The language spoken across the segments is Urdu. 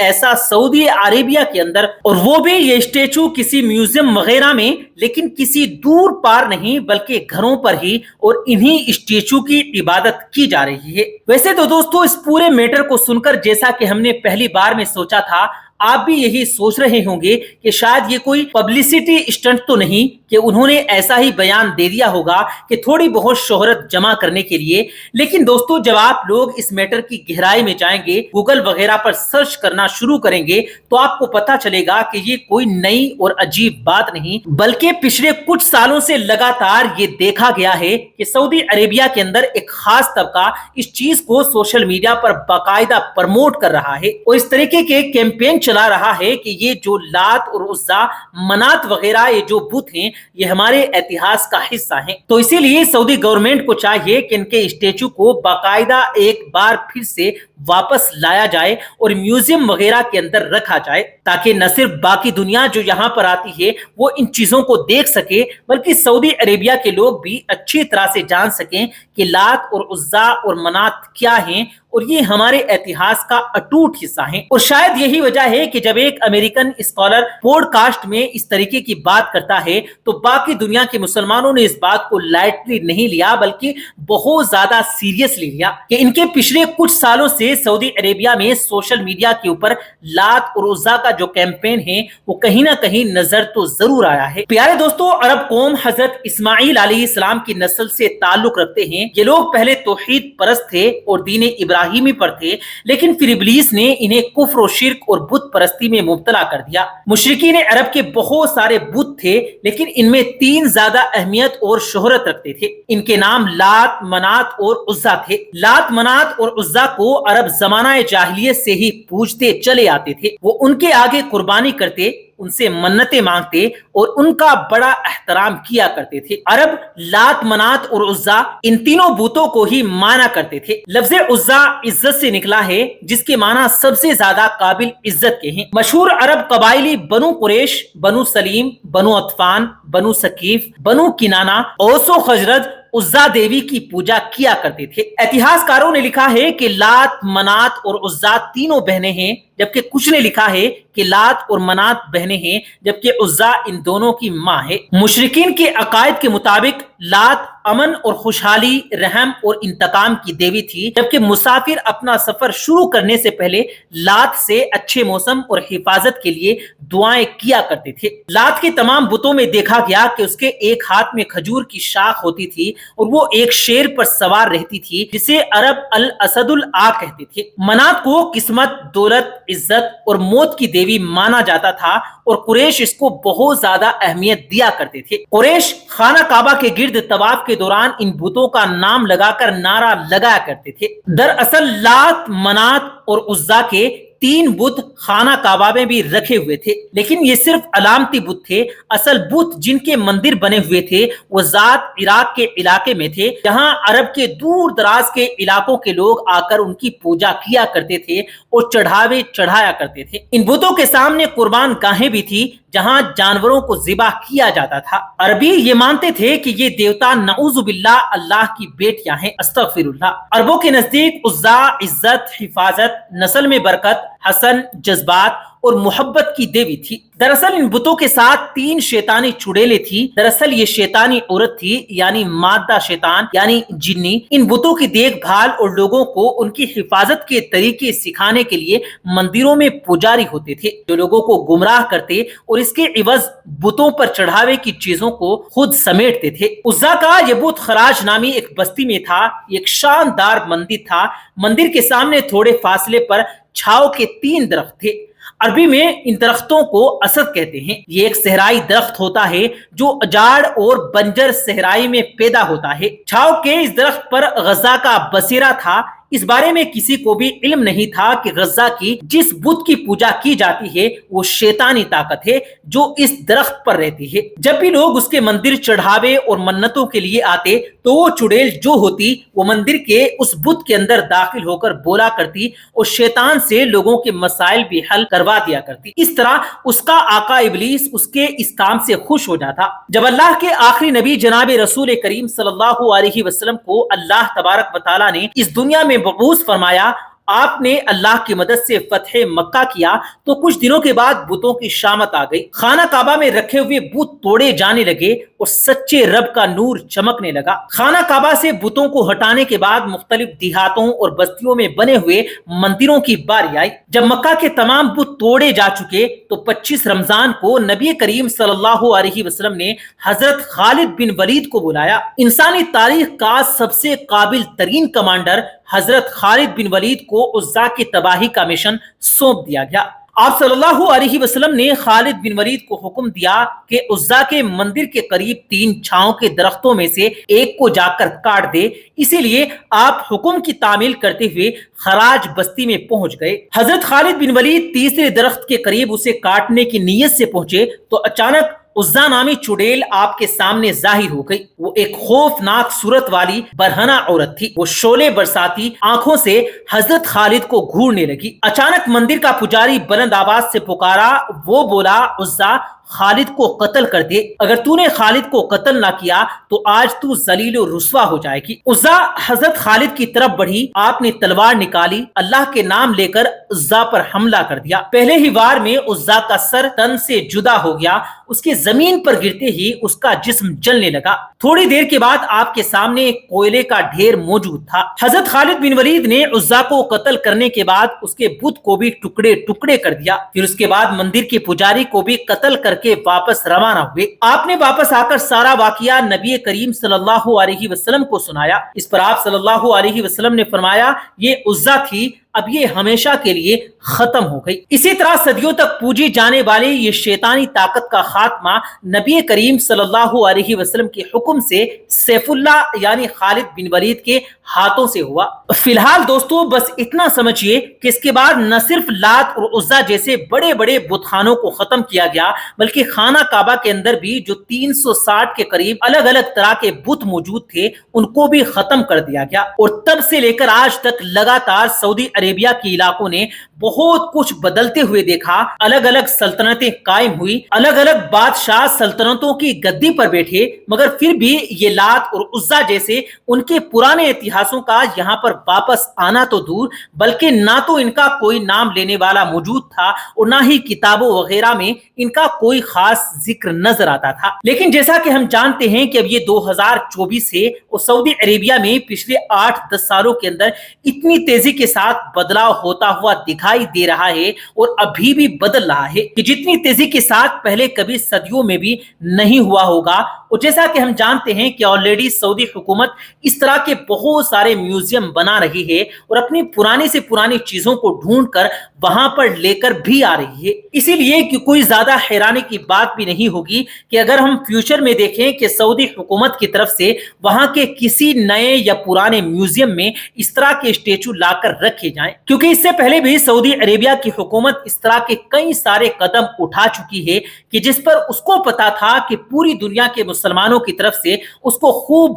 ایسا سعودی عربیہ کے اندر، اور وہ بھی یہ اسٹیچو کسی میوزیم وغیرہ میں، لیکن کسی دور پار نہیں بلکہ گھروں پر ہی، اور انہی اسٹیچو کی عبادت کی جا رہی ہے۔ ویسے تو دوستو اس پورے میٹر کو سن کر جیسا کہ ہم نے پہلی بار میں سوچا تھا، آپ بھی یہی سوچ رہے ہوں گے کہ شاید یہ کوئی پبلسٹی اسٹنٹ تو نہیں کہ انہوں نے ایسا ہی بیان دے دیا ہوگا کہ تھوڑی بہت شہرت جمع کرنے کے لیے۔ لیکن دوستو جب آپ لوگ اس میٹر کی گہرائی میں جائیں گے، گوگل وغیرہ پر سرچ کرنا شروع کریں گے، تو آپ کو پتا چلے گا کہ یہ کوئی نئی اور عجیب بات نہیں، بلکہ پچھلے کچھ سالوں سے لگاتار یہ دیکھا گیا ہے کہ سعودی عربیہ کے اندر ایک خاص طبقہ اس چیز کو سوشل میڈیا پر باقاعدہ پرموٹ کر رہا ہے اور اس طریقے کے کیمپین چلا رہا ہے کہ یہ جو لات اور عزا، منات وغیرہ یہ جو بت ہیں، یہ ہمارے اتہاس کا حصہ ہیں۔ تو اسی لیے سعودی گورنمنٹ کو چاہیے کہ ان کے اسٹیچو کو باقاعدہ ایک بار پھر سے واپس لایا جائے اور میوزیم وغیرہ کے اندر رکھا جائے، تاکہ نہ صرف باقی دنیا جو یہاں پر آتی ہے وہ ان چیزوں کو دیکھ سکے، بلکہ سعودی عربیہ کے لوگ بھی اچھی طرح سے جان سکیں کہ لات اور عزا اور منات کیا ہیں، اور یہ ہمارے اتہاس کا اٹوٹ حصہ ہیں۔ اور شاید یہی وجہ ہے کہ جب ایک امریکن اسکالر پوڈ کاسٹ میں اس طریقے کی بات کرتا ہے تو باقی دنیا کے مسلمانوں نے اس بات کو لائٹلی نہیں لیا، بلکہ بہت زیادہ سیریسلی لیا کہ ان کے پچھلے کچھ سالوں سے سعودی عربیہ میں سوشل میڈیا کے اوپر لات اور عزا کا جو کیمپین ہے وہ کہیں نہ کہیں نظر تو ضرور آیا ہے۔ پیارے دوستو، عرب قوم حضرت اسماعیل علیہ السلام کی نسل سے تعلق رکھتے ہیں۔ یہ لوگ پہلے توحید پرست تھے اور دین ابراہیمی پر تھے، لیکن پھر ابلیس نے انہیں کفر و شرک اور بت پرستی میں مبتلا کر دیا۔ مشرکین عرب کے بہت سارے بت تھے، لیکن ان میں 3 زیادہ اہمیت اور شہرت رکھتے تھے۔ ان کے نام لات، منات اور عزا تھے۔ لات، منات اور عزا کو عرب زمانہ جاہلیت سے ہی پوجتے چلے آتے تھے۔ وہ ان کے آگے قربانی کرتے، ان سے منتیں مانگتے اور ان کا بڑا احترام کیا کرتے تھے۔ عرب لات، منات اور عزا ان تینوں بتوں کو ہی مانا کرتے تھے۔ لفظ عزا عزت سے نکلا ہے، جس کے معنی سب سے زیادہ قابل عزت کے ہیں۔ مشہور عرب قبائلی بنو قریش، بنو سلیم، بنو عطفان، بنو ثقیف، بنو کنانہ، اوس و خزرج عزا دیوی کی پوجا کیا کرتے تھے۔ اتہاس کاروں نے لکھا ہے کہ لات، منات اور عزا تینوں بہنیں ہیں، جبکہ کچھ نے لکھا ہے کہ لات اور منات بہنیں ہیں، جبکہ عزا ان دونوں کی ماں ہے۔ مشرکین کے عقائد کے مطابق لات امن اور خوشحالی، رحم اور انتقام کی دیوی تھی، جبکہ مسافر اپنا سفر شروع کرنے سے پہلے لات سے اچھے موسم اور حفاظت کے لیے دعائیں کیا کرتے تھے۔ لات کے تمام بتوں میں دیکھا گیا کہ اس کے ایک ہاتھ میں کھجور کی شاخ ہوتی تھی اور وہ ایک شیر پر سوار رہتی تھی، جسے عرب الاسد الآ کہتے تھے۔ منات کو قسمت، دولت، عزت اور موت کی دیوی مانا جاتا تھا اور قریش اس کو بہت زیادہ اہمیت دیا کرتے تھے۔ قریش خانہ کعبہ کے گرد طواف کے دوران ان بتوں کا نام لگا کر نعرہ لگایا کرتے تھے۔ دراصل لات، منات اور عزا کے 3 بت خانہ کعبہ میں بھی رکھے ہوئے تھے، لیکن یہ صرف علامتی بت تھے۔ اصل بت جن کے مندر بنے ہوئے تھے وہ ذات عراق کے علاقے میں تھے، جہاں عرب کے دور دراز کے علاقوں کے لوگ آ کر ان کی پوجا کیا کرتے تھے اور چڑھاوے چڑھایا کرتے تھے۔ ان بتوں کے سامنے قربان گاہیں بھی تھی، جہاں جانوروں کو ذبح کیا جاتا تھا۔ عربی یہ مانتے تھے کہ یہ دیوتا نعوذ باللہ اللہ کی بیٹیاں ہیں، استغفر اللہ۔ عربوں کے نزدیک عزا عزت، حفاظت، نسل میں برکت، حسن، جذبات اور محبت کی دیوی تھی۔ دراصل ان بتوں کے ساتھ 3 شیطانی چڑیلیں تھی۔ دراصل یہ شیطانی عورت تھی، یعنی مادہ شیطان، یعنی جنی۔ ان بتوں کی دیکھ بھال اور لوگوں کو ان کی حفاظت کے طریقے سکھانے کے لیے مندروں میں پجاری ہوتے تھے، جو لوگوں کو گمراہ کرتے اور اس کے عوض بتوں پر چڑھاوے کی چیزوں کو خود سمیٹتے تھے۔ عزا کا یہ بت خراج نامی ایک بستی میں تھا۔ ایک شاندار مندر تھا۔ مندر کے سامنے تھوڑے فاصلے پر چھاؤ کے 3 درخت تھے۔ عربی میں ان درختوں کو اسد کہتے ہیں۔ یہ ایک صحرائی درخت ہوتا ہے جو اجاڑ اور بنجر صحرائی میں پیدا ہوتا ہے۔ چھاؤ کے اس درخت پر غزہ کا بصیرہ تھا۔ اس بارے میں کسی کو بھی علم نہیں تھا کہ غزہ کی جس بت کی پوجا کی جاتی ہے وہ شیطانی طاقت ہے جو اس درخت پر رہتی ہے۔ جب بھی لوگ اس کے مندر چڑھاوے اور منتوں کے لیے آتے تو وہ چڑیل جو ہوتی وہ مندر کے اس بت کے اندر داخل ہو کر بولا کرتی اور شیطان سے لوگوں کے مسائل بھی حل کروا دیا کرتی۔ اس طرح اس کا آقا ابلیس اس کے اس کام سے خوش ہو جاتا۔ جب اللہ کے آخری نبی جناب رسول کریم صلی اللہ علیہ وسلم کو اللہ تبارک و تعالیٰ نے اس دنیا میں مبعوث فرمایا آپ نے اللہ کی مدد سے فتح مکہ کیا تو کچھ دنوں کے بعد بتوں کی شامت آ گئی، خانہ کعبہ میں رکھے ہوئے بت توڑے جانے لگے اور سچے رب کا نور چمکنے لگا۔ خانہ کعبہ سے بتوں کو ہٹانے کے بعد مختلف دیہاتوں اور بستیوں میں بنے ہوئے مندروں کی باری آئی۔ جب مکہ کے تمام بت توڑے جا چکے تو 25 رمضان کو نبی کریم صلی اللہ علیہ وسلم نے حضرت خالد بن ولید کو بلایا۔ انسانی تاریخ کا سب سے قابل ترین کمانڈر حضرت خالد بن ولید کو عزا کی تباہی کا مشن سونپ دیا گیا۔ آپ صلی اللہ علیہ وسلم نے خالد بن ولید کو حکم دیا کہ عزا کے مندر کے قریب 3 چھاؤں کے درختوں میں سے ایک کو جا کر کاٹ دے، اسی لیے آپ حکم کی تعمیل کرتے ہوئے خراج بستی میں پہنچ گئے۔ حضرت خالد بن ولید تیسرے درخت کے قریب اسے کاٹنے کی نیت سے پہنچے تو اچانک عزا نامی چڑیل آپ کے سامنے ظاہر ہو گئی۔ وہ ایک خوفناک صورت والی برہنہ عورت تھی۔ وہ شعلے برساتی آنکھوں سے حضرت خالد کو گھورنے لگی۔ اچانک مندر کا پجاری بلند آواز سے پکارا، وہ بولا، عزا خالد کو قتل کر دے، اگر تو نے خالد کو قتل نہ کیا تو آج تو ذلیل و رسوا ہو جائے گی۔ عزا حضرت خالد کی طرف بڑھی، آپ نے تلوار نکالی، اللہ کے نام لے کر عزا پر حملہ کر دیا۔ پہلے ہی وار میں عزا کا سر تن سے جدا ہو گیا، اس کے زمین پر گرتے ہی اس کا جسم جلنے لگا۔ تھوڑی دیر کے بعد آپ کے سامنے ایک کوئلے کا ڈھیر موجود تھا۔ حضرت خالد بن ولید نے عزا کو قتل کرنے کے بعد اس کے بت کو بھی ٹکڑے ٹکڑے کر دیا، پھر اس کے بعد مندر کے پجاری کو بھی قتل کر کے واپس روانہ ہوئے۔ آپ نے واپس آ کر سارا واقعہ نبی کریم صلی اللہ علیہ وسلم کو سنایا۔ اس پر آپ صلی اللہ علیہ وسلم نے فرمایا، یہ عزا تھی، اب یہ ہمیشہ کے لیے ختم ہو گئی۔ اسی طرح صدیوں تک پوجی جانے والی یہ شیطانی طاقت کا خاتمہ نبی کریم صلی اللہ علیہ وسلم کے حکم سے سیف اللہ یعنی خالد بن ولید کے ہاتھوں سے ہوا۔ فی الحال دوستو بس اتنا سمجھیے کہ اس کے بعد نہ صرف لات اور عزا جیسے بڑے بڑے بت خانوں کو ختم کیا گیا، بلکہ خانہ کعبہ کے اندر بھی جو 360 کے قریب الگ الگ طرح کے بت موجود تھے ان کو بھی ختم کر دیا گیا۔ اور تب سے لے کر آج تک لگاتار سعودی عربیہ کے علاقوں نے بہت کچھ بدلتے ہوئے دیکھا، الگ الگ سلطنتیں قائم ہوئی، الگ الگ بادشاہ سلطنتوں کی گدی پر بیٹھے، مگر پھر بھی یہ لات اور عزا جیسے ان کے پرانے اتہاسوں کا یہاں پر واپس آنا تو دور، بلکہ نہ تو ان کا کوئی نام لینے والا موجود تھا اور نہ ہی کتابوں وغیرہ میں ان کا کوئی خاص ذکر نظر آتا تھا۔ لیکن جیسا کہ ہم جانتے ہیں کہ اب یہ 2024 ہے اور سعودی عربیہ میں پچھلے 8-10 سالوں کے اندر اتنی تیزی کے ساتھ بدلاؤ ہوتا ہوا دکھائی دے رہا ہے اور ابھی بھی بدل رہا ہے کہ جتنی تیزی کے ساتھ پہلے کبھی صدیوں میں بھی نہیں ہوا ہوگا۔ اور جیسا کہ ہم جانتے ہیں کہ آلریڈی سعودی حکومت اس طرح کے بہت سارے میوزیم بنا رہی ہے اور اپنی پرانی سے پرانی چیزوں کو ڈھونڈ کر وہاں پر لے کر بھی آ رہی ہے۔ اسی لیے کہ کوئی زیادہ حیرانی کی بات بھی نہیں ہوگی کہ اگر ہم فیوچر میں دیکھیں کہ سعودی حکومت کی طرف سے وہاں کے کسی نئے یا پرانے میوزیم میں اس طرح کے اسٹیچو لا کر رکھے جائیں، کیونکہ اس سے پہلے بھی سعودی عربیہ کی حکومت اس طرح کے کئی سارے قدم اٹھا چکی ہے کہ جس پر اس کو پتا تھا کہ پوری دنیا کے مسلمانوں کی طرف سے اس کو خوب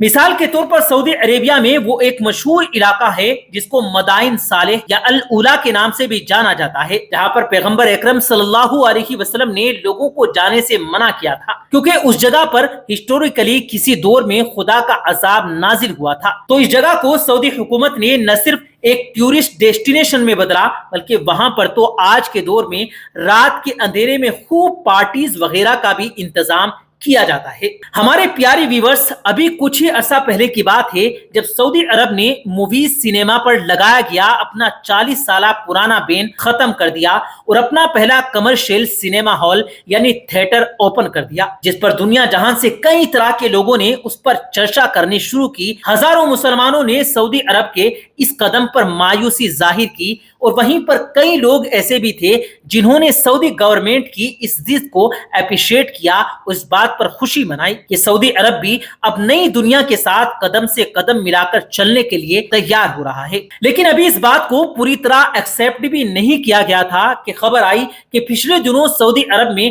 مثال کے طور پر سعودی عربیہ میں وہ ایک مشہور علاقہ ہے جس کو مدائن صالح یا الاولا کے نام سے بھی جانا جاتا ہے، جہاں پر پیغمبر اکرم صلی اللہ علیہ وسلم نے لوگوں کو جانے سے منع کیا تھا، کیونکہ اس جگہ پر ہسٹوریکلی کسی دور میں خدا کا عذاب نازل ہوا تھا۔ تو اس جگہ کو سعودی حکومت نے نہ صرف ایک ٹورسٹ ڈیسٹینیشن میں بدلا، بلکہ وہاں پر تو آج کے دور میں رات کے اندھیرے میں خوب پارٹیز وغیرہ کا بھی انتظام کیا جاتا ہے۔ ہمارے پیارے ویورز، ابھی کچھ ہی عرصہ پہلے کی بات ہے جب سعودی عرب نے موویز سینما پر لگایا گیا اپنا 40 سالہ پرانا بین ختم کر دیا اور اپنا پہلا کمرشل سینما ہال یعنی تھیٹر اوپن کر دیا، جس پر دنیا جہاں سے کئی طرح کے لوگوں نے اس پر چرچا کرنی شروع کی۔ ہزاروں مسلمانوں نے سعودی عرب کے اس قدم پر مایوسی ظاہر کی اور وہیں پر کئی لوگ ایسے بھی تھے جنہوں نے سعودی گورنمنٹ کی اس ضد کو اپریشیٹ کیا، اس بات پر خوشی منائی کہ سعودی عرب بھی اب نئی دنیا کے ساتھ قدم سے قدم ملا کر چلنے کے لیے تیار ہو رہا ہے۔ لیکن ابھی اس بات کو پوری طرح ایکسیپٹ بھی نہیں کیا گیا تھا کہ خبر آئی کہ پچھلے دنوں سعودی عرب میں